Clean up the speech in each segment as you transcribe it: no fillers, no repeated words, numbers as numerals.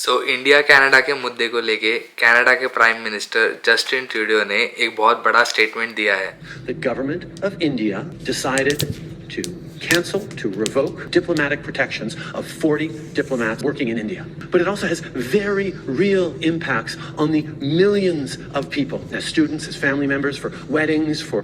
India Canada के मुद्दे को लेके कनाडा के प्राइम मिनिस्टर जस्टिन ट्रूडो ने एक बहुत बड़ा स्टेटमेंट दिया है। The government of India decided to cancel, to revoke diplomatic protections of 40 diplomats working in India. But it also has very real impacts on the millions of people, as students, as family members, for weddings, for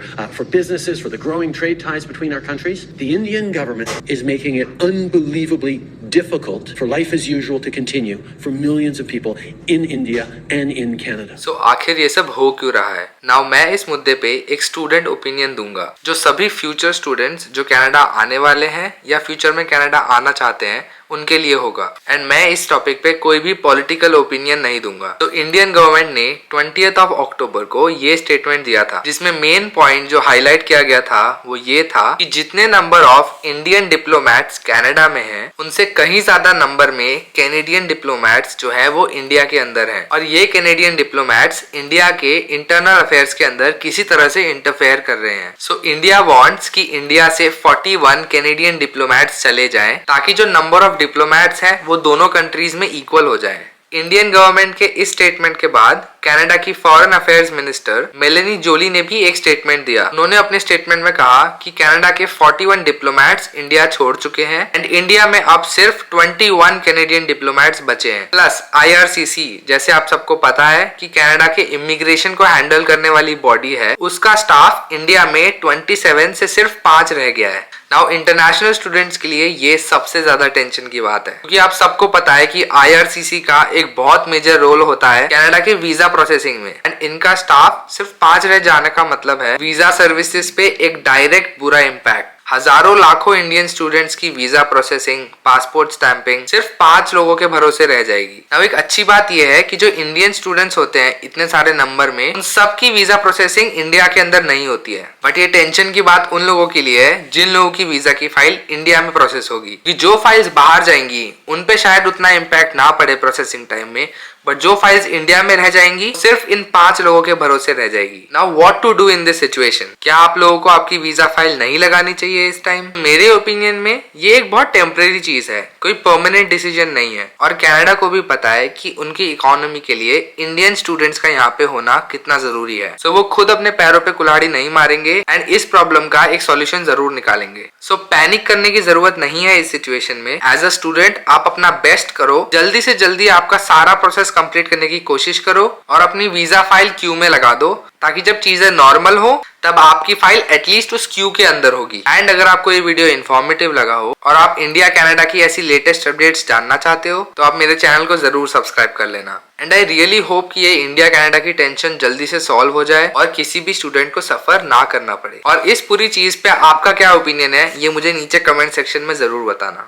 businesses, for the growing trade ties between our countries. The Indian government is making it unbelievably difficult for life as usual to continue for millions of people in India and in Canada. आखिर ये सब हो क्यों रहा है? Now मैं इस मुद्दे पे एक स्टूडेंट ओपिनियन दूंगा, जो सभी फ्यूचर स्टूडेंट्स जो कनाडा आने वाले हैं या फ्यूचर में कनाडा आना चाहते हैं उनके लिए होगा। एंड मैं इस टॉपिक पे कोई भी पॉलिटिकल ओपिनियन नहीं दूंगा। तो इंडियन गवर्नमेंट ने 20th of October को ये स्टेटमेंट दिया था, जिसमें मेन पॉइंट जो हाईलाइट किया गया था वो ये था कि जितने number of Indian diplomats Canada में हैं, उनसे कहीं ज्यादा नंबर में कैनेडियन डिप्लोमैट्स जो है वो इंडिया के अंदर हैं। और ये कैनेडियन डिप्लोमैट्स इंडिया के इंटरनल अफेयर्स के अंदर किसी तरह से इंटरफेयर कर रहे हैं। सो इंडिया वांट्स कि इंडिया से 41 कैनेडियन डिप्लोमैट्स चले जाएं, ताकि जो नंबर ऑफ डिप्लोमैट्स हैं वो दोनों कंट्रीज में इक्वल हो जाए। इंडियन गवर्नमेंट के इस स्टेटमेंट के बाद कनाडा की फॉरेन अफेयर्स मिनिस्टर मेलेनी जोली ने भी एक स्टेटमेंट दिया। उन्होंने अपने स्टेटमेंट में कहा कि कनाडा के 41 डिप्लोमैट्स इंडिया छोड़ चुके हैं एंड इंडिया में अब सिर्फ 21 कैनेडियन डिप्लोमैट्स बचे हैं। प्लस IRCC, जैसे आप सबको पता है कि कनाडा के इमिग्रेशन को हैंडल करने वाली बॉडी है, उसका स्टाफ इंडिया में 27 से सिर्फ 5 रह गया है। नाउ इंटरनेशनल स्टूडेंट्स के लिए ये सबसे ज्यादा टेंशन की बात है, क्योंकि आप सबको पता है कि IRCC का एक बहुत मेजर रोल होता है कनाडा के वीजा प्रोसेसिंग में। एंड इनका स्टाफ सिर्फ 5 रह जाने का मतलब है वीजा सर्विसेज पे एक डायरेक्ट बुरा इम्पैक्ट। हजारों लाखों इंडियन स्टूडेंट्स की वीजा प्रोसेसिंग, पासपोर्ट स्टैंपिंग सिर्फ 5 लोगों के भरोसे रह जाएगी। अब एक अच्छी बात यह है कि जो इंडियन स्टूडेंट्स होते हैं इतने सारे नंबर में, उन सब की वीजा प्रोसेसिंग इंडिया के अंदर नहीं होती है। बट ये टेंशन की बात उन लोगों के लिए है जिन लोगों की वीजा की फाइल इंडिया में प्रोसेस होगी, कि जो फाइल्स बाहर जाएंगी उन पे शायद उतना इम्पैक्ट ना पड़े प्रोसेसिंग टाइम में, बट जो फाइल्स इंडिया में रह जाएंगी सिर्फ इन 5 लोगों के भरोसे रह जाएगी। Now what to do in this situation? क्या आप लोगों को आपकी वीजा फाइल नहीं लगानी चाहिए इस टाइम? मेरे ओपिनियन में ये एक बहुत टेम्परेरी चीज है, कोई परमानेंट डिसीजन नहीं है। और कनाडा को भी पता है कि उनकी इकोनॉमी के लिए इंडियन स्टूडेंट्स का यहाँ पे होना कितना जरूरी है। सो वो खुद अपने पैरों पे कुल्हाड़ी नहीं मारेंगे एंड इस प्रॉब्लम का एक सॉल्यूशन जरूर निकालेंगे। सो पैनिक करने की जरूरत नहीं है इस सिचुएशन में। एज अ स्टूडेंट आप अपना बेस्ट करो, जल्दी से जल्दी आपका सारा प्रोसेस कंप्लीट करने की कोशिश करो और अपनी वीजा फाइल क्यू में लगा दो, ताकि जब चीजें नॉर्मल हो तब आपकी फाइल एटलीस्ट उस क्यू के अंदर होगी। एंड अगर आपको ये वीडियो इन्फॉर्मेटिव लगा हो और आप इंडिया कनाडा की ऐसी लेटेस्ट अपडेट्स जानना चाहते हो तो आप मेरे चैनल को जरूर सब्सक्राइब कर लेना। एंड आई रियली होप कि ये इंडिया कनाडा की टेंशन जल्दी से सॉल्व हो जाए और किसी भी स्टूडेंट को सफर ना करना पड़े। और इस पूरी चीज पे आपका क्या ओपिनियन है ये मुझे नीचे कमेंट सेक्शन में जरूर बताना।